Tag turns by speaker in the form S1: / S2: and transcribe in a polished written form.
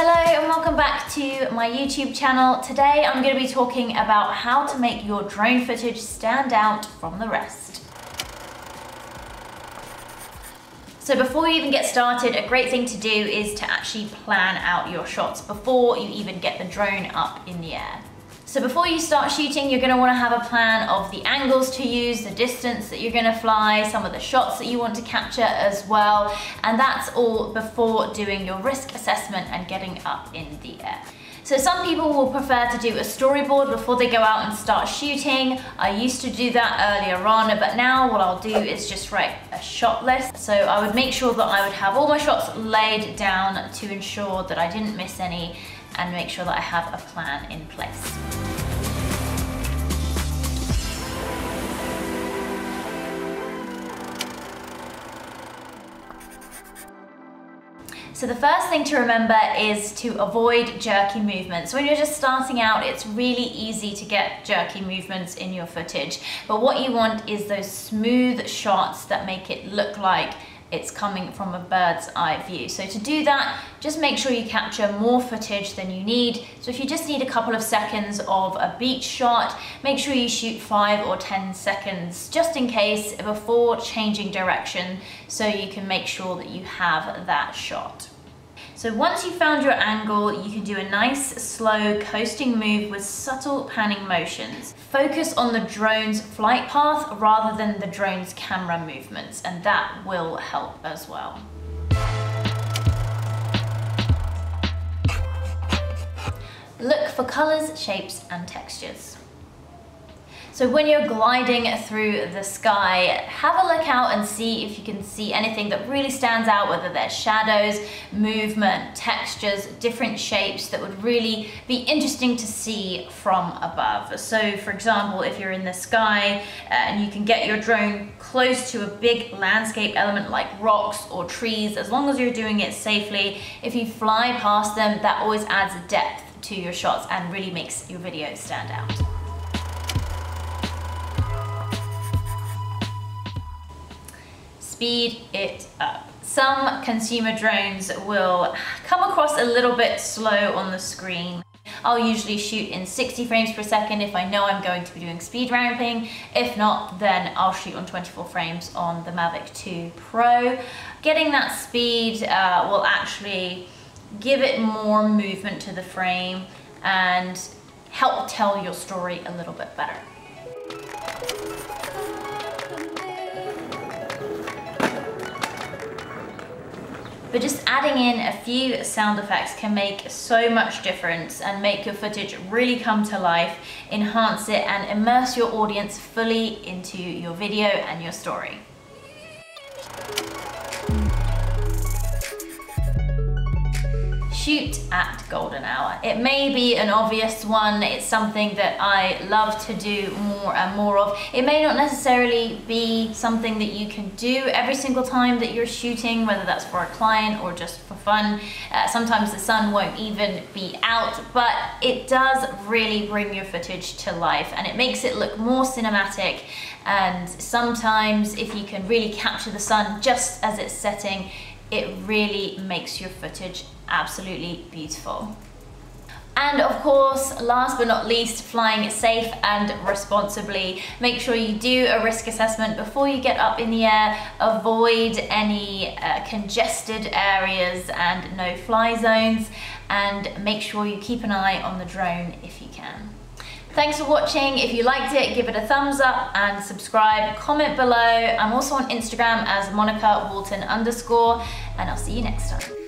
S1: Hello and welcome back to my YouTube channel. Today I'm going to be talking about how to make your drone footage stand out from the rest. So before you even get started, a great thing to do is to actually plan out your shots before you even get the drone up in the air. So before you start shooting, you're going to want to have a plan of the angles to use, the distance that you're going to fly, some of the shots that you want to capture as well, and that's all before doing your risk assessment and getting up in the air. So some people will prefer to do a storyboard before they go out and start shooting. I used to do that earlier on, but now what I'll do is just write a shot list. So I would make sure that I would have all my shots laid down to ensure that I didn't miss any and make sure that I have a plan in place. So the first thing to remember is to avoid jerky movements. When you're just starting out, it's really easy to get jerky movements in your footage. But what you want is those smooth shots that make it look like it's coming from a bird's eye view. So to do that, just make sure you capture more footage than you need. So if you just need a couple of seconds of a beach shot, make sure you shoot 5 or 10 seconds just in case before changing direction, so you can make sure that you have that shot. So once you've found your angle, you can do a nice, slow, coasting move with subtle panning motions. Focus on the drone's flight path rather than the drone's camera movements, and that will help as well. Look for colors, shapes, and textures. So when you're gliding through the sky, have a look out and see if you can see anything that really stands out, whether there's shadows, movement, textures, different shapes that would really be interesting to see from above. So for example, if you're in the sky and you can get your drone close to a big landscape element like rocks or trees, as long as you're doing it safely, if you fly past them, that always adds depth to your shots and really makes your video stand out. Speed it up. Some consumer drones will come across a little bit slow on the screen. I'll usually shoot in 60 frames per second if I know I'm going to be doing speed ramping. If not, then I'll shoot on 24 frames on the Mavic 2 Pro. Getting that speed will actually give it more movement to the frame and help tell your story a little bit better. But just adding in a few sound effects can make so much difference and make your footage really come to life, enhance it, and immerse your audience fully into your video and your story. Shoot at golden hour. It may be an obvious one, it's something that I love to do more and more of. It may not necessarily be something that you can do every single time that you're shooting, whether that's for a client or just for fun. Sometimes the sun won't even be out, but it does really bring your footage to life and it makes it look more cinematic. And sometimes if you can really capture the sun just as it's setting, it really makes your footage absolutely beautiful. And of course, last but not least, flying safe and responsibly. Make sure you do a risk assessment before you get up in the air. Avoid any congested areas and no-fly zones, and make sure you keep an eye on the drone if you can. Thanks for watching. If you liked it, give it a thumbs up and subscribe. Comment below. I'm also on Instagram as MonicaWalton_, and I'll see you next time.